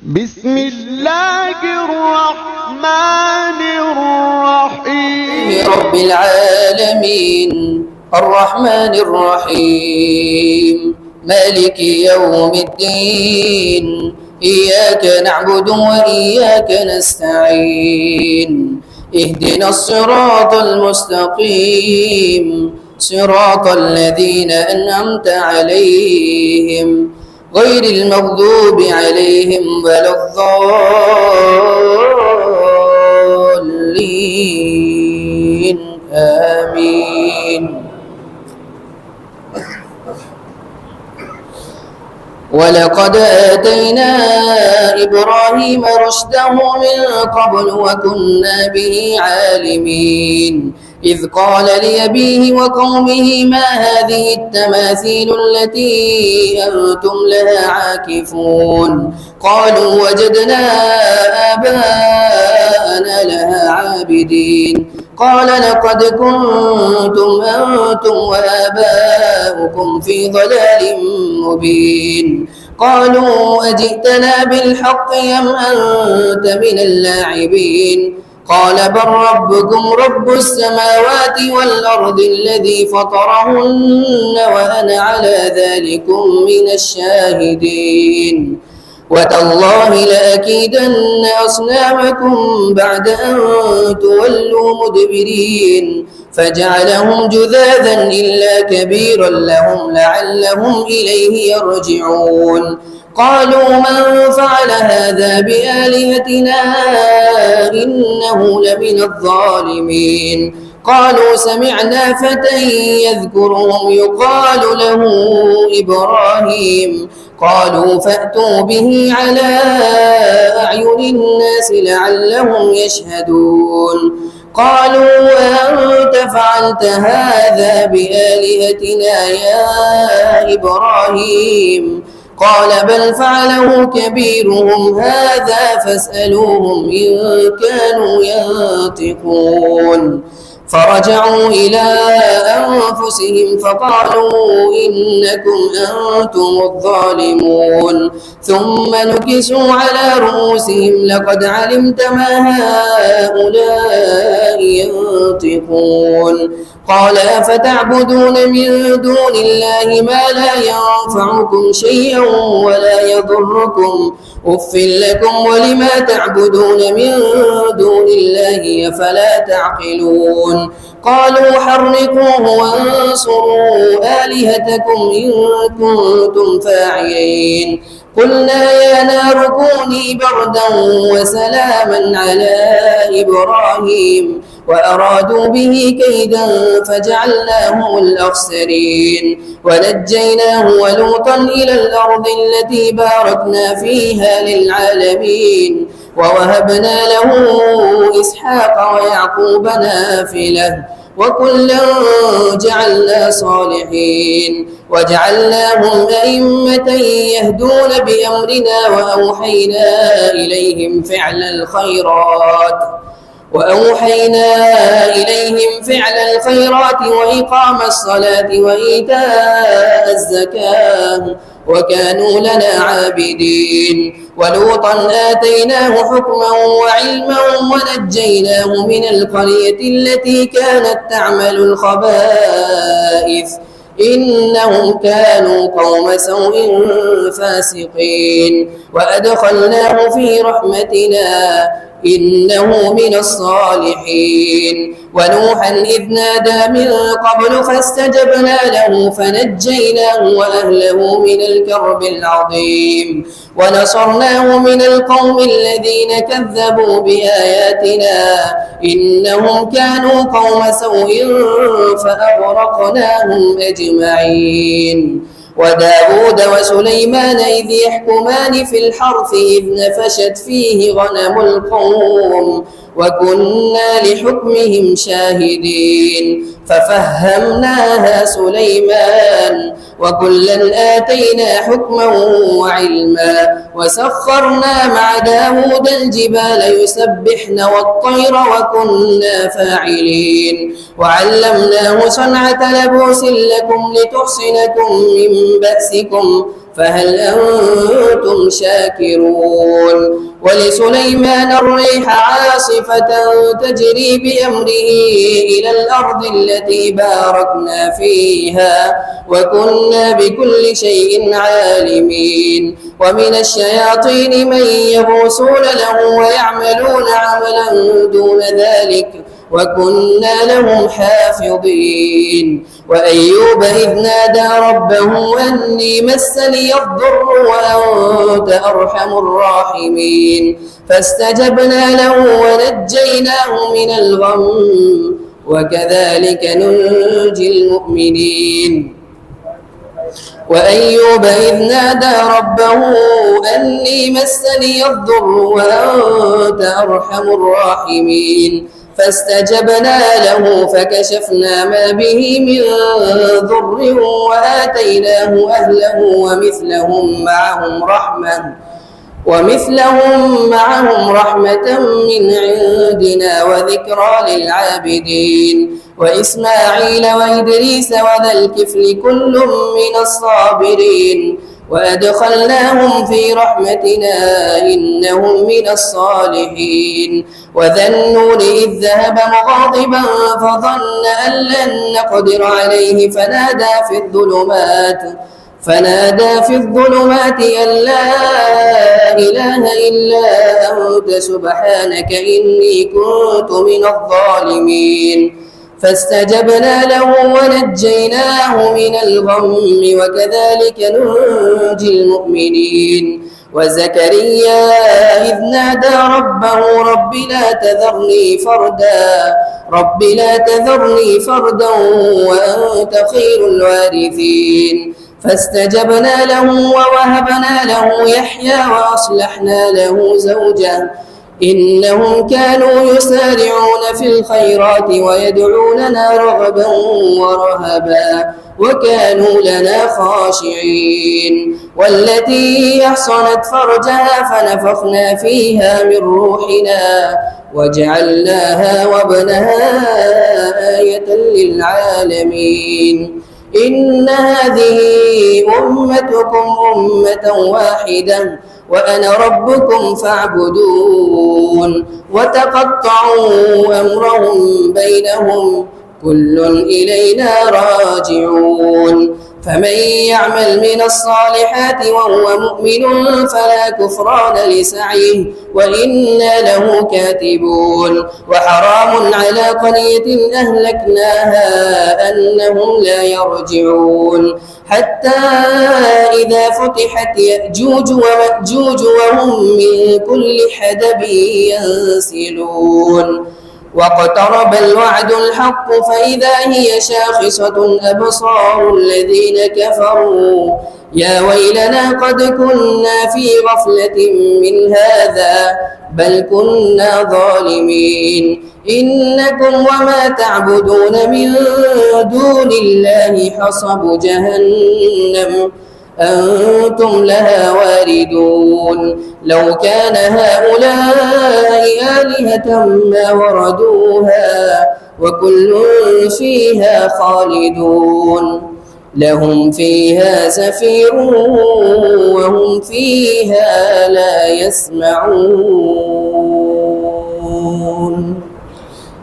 بسم الله الرحمن الرحيم رب العالمين الرحمن الرحيم مالك يوم الدين إياك نعبد وإياك نستعين اهدنا الصراط المستقيم صراط الذين أنعمت عليهم غير المغضوب عليهم ولا الضالين آمين. ولقد آتينا إبراهيم رشده من قبل وكنا به عالمين إذ قال لأبيه وقومه ما هذه التماثيل التي أنتم لها عاكفون قالوا وجدنا آباءنا لها عابدين قال لقد كنتم أنتم وآباؤكم في ضلال مبين قالوا أجئتنا بالحق أم أنت من اللاعبين قال بل ربكم رب السماوات والأرض الذي فطرهن وأنا على ذلكم من الشاهدين وتالله لأكيدن أصنامكم بعد أن تولوا مدبرين فجعلهم جذاذا إلا كبيرا لهم لعلهم إليه يرجعون قالوا من فعل هذا بآلهتنا إنه لمن الظالمين قالوا سمعنا فتى يذكرهم يقال له إبراهيم قالوا فأتوا به على أعين الناس لعلهم يشهدون قالوا أنت فعلت هذا بآلهتنا يا إبراهيم قال بل فعله كبيرهم هذا فاسألوهم إن كانوا ينطقون فرجعوا إلى أنفسهم فقالوا إنكم أنتم الظالمون ثم نكسوا على رؤوسهم لقد علمت ما هؤلاء ينطقون قال أفتعبدون من دون الله ما لا ينفعكم شيئا ولا يضركم أف لكم ولما تعبدون من دون الله أفلا تعقلون قالوا حرقوه وانصروا آلهتكم إن كنتم فاعلين قلنا يا نار كوني بردا وسلاما على إبراهيم وأرادوا به كيدا فجعلناهم الأخسرين ونجيناه ولوطا إلى الأرض التي باركنا فيها للعالمين ووهبنا له إسحاق ويعقوب نافلة وكلا جعلنا صالحين وجعلناهم أئمة يهدون بأمرنا وأوحينا إليهم فعل الخيرات وإقام الصلاة وإيتاء الزكاة وكانوا لنا عابدين ولوطا آتيناه حكما وعلما ونجيناه من القرية التي كانت تعمل الخبائث إنهم كانوا قوم سوء فاسقين وأدخلناه في رحمتنا إنه من الصالحين ونوحا إذ نادى من قبل فاستجبنا له فنجيناه وأهله من الكرب العظيم ونصرناه من القوم الذين كذبوا بآياتنا إنهم كانوا قوم سوء فأغرقناهم أجمعين وداود وسليمان إذ يحكمان في الحرث إذ نفشت فيه غنم القوم وكنا لحكمهم شاهدين ففهمناها سليمان وكلا آتينا حكما وعلما وسخرنا مع داود الجبال يسبحن والطير وكنا فاعلين وعلمناه صنعة لبوس لكم لتحصنكم من بأسكم فهل أنتم شاكرون ولسليمان الريح عاصفة تجري بأمره إلى الأرض التي باركنا فيها وكنا بكل شيء عالمين ومن الشياطين من يغوصون له ويعملون عملا دون ذلك وكنا لهم حافظين وأيوب إذ نادى ربه أني مسني الضر وأنت أرحم الراحمين فاستجبنا له ونجيناه من الغم وكذلك ننجي المؤمنين وأيوب إذ نادى ربه أني مسني الضر وأنت أرحم الراحمين فاستجبنا له فكشفنا ما به من ضر وآتيناه أهله ومثلهم معهم رحمة من عندنا وذكرى للعابدين وإسماعيل وإدريس وذا الكفل كل من الصابرين وأدخلناهم في رحمتنا إنهم من الصالحين وذا النون إذ ذهب مغاضبا فظن أن لن نقدر عليه فنادى في الظلمات أن لا إله إلا أنت سبحانك إني كنت من الظالمين فاستجبنا له ونجيناه من الغم وكذلك ننجي المؤمنين وزكريا إذ نادى ربه رب لا تذرني فردا وأنت خير الوارثين فاستجبنا له ووهبنا له يحيى وأصلحنا له زوجه إنهم كانوا يسارعون في الخيرات ويدعوننا رغبا ورهبا وكانوا لنا خاشعين والتي أحصنت فرجها فنفخنا فيها من روحنا وجعلناها وابنها آية للعالمين إن هذه أمتكم أمة واحدة وأنا ربكم فاعبدون وتقطعوا أمرهم بينهم كل إلينا راجعون فمن يعمل من الصالحات وهو مؤمن فلا كفران لسعيه وإنا له كاتبون وحرام على قرية أهلكناها أنهم لا يرجعون حتى إذا فتحت يأجوج ومأجوج وهم من كل حدب ينسلون واقترب الوعد الحق فإذا هي شاخصة أبصار الذين كفروا يا ويلنا قد كنا في غفلة من هذا بل كنا ظالمين إنكم وما تعبدون من دون الله حصب جهنم أنتم لها واردون لو كان هؤلاء آلهة ما وردوها وكل فيها خالدون لهم فيها زفير وهم فيها لا يسمعون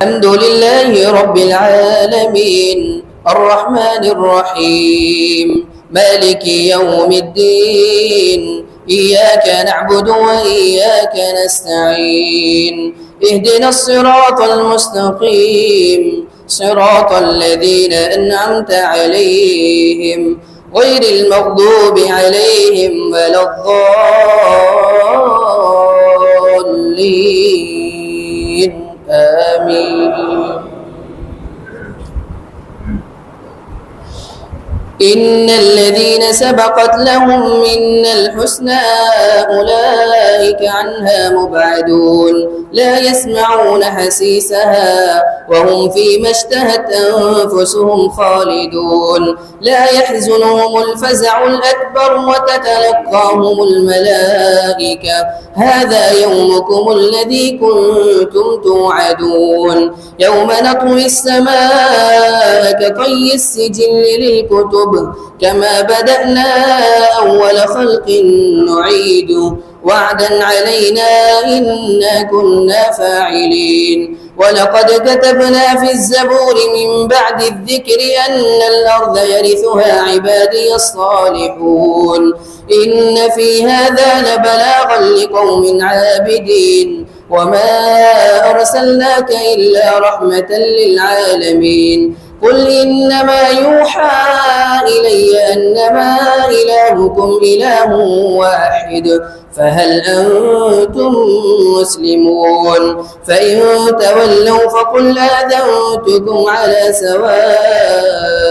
الحمد لله رب العالمين الرحمن الرحيم مالك يوم الدين إياك نعبد وإياك نستعين اهدنا الصراط المستقيم صراط الذين أنعمت عليهم غير المغضوب عليهم ولا الضالين آمين إن الذين سبقت لهم منا الحسنى أولئك أولئك عنها مبعدون لا يسمعون حسيسها وهم فيما اشتهت أنفسهم خالدون لا يحزنهم الفزع الأكبر وتتلقاهم الملائكة هذا يومكم الذي كنتم توعدون يوم نطوي السماء كطي السجل للكتب كما بدأنا أول خلق نعيد وعدا علينا إنا كنا فاعلين ولقد كتبنا في الزبور من بعد الذكر أن الأرض يرثها عبادي الصالحون إن في هذا لبلاغا لقوم عابدين وما أرسلناك إلا رحمة للعالمين قل إنما يوحى إلي أنما إلهكم إله واحد فهل أنتم مسلمون فإن تولوا فقل آذنتكم على سواء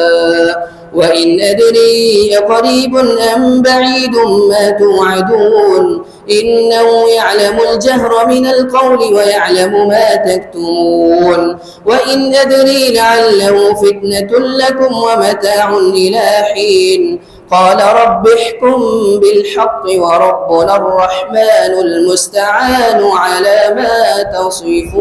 وإن أدري أقريب أم بعيد ما توعدون إنه يعلم الجهر من القول ويعلم ما تكتمون وإن أدري لعله فتنة لكم ومتاع إلى حين قال رب احكم بالحق وربنا الرحمن المستعان على ما تصفون.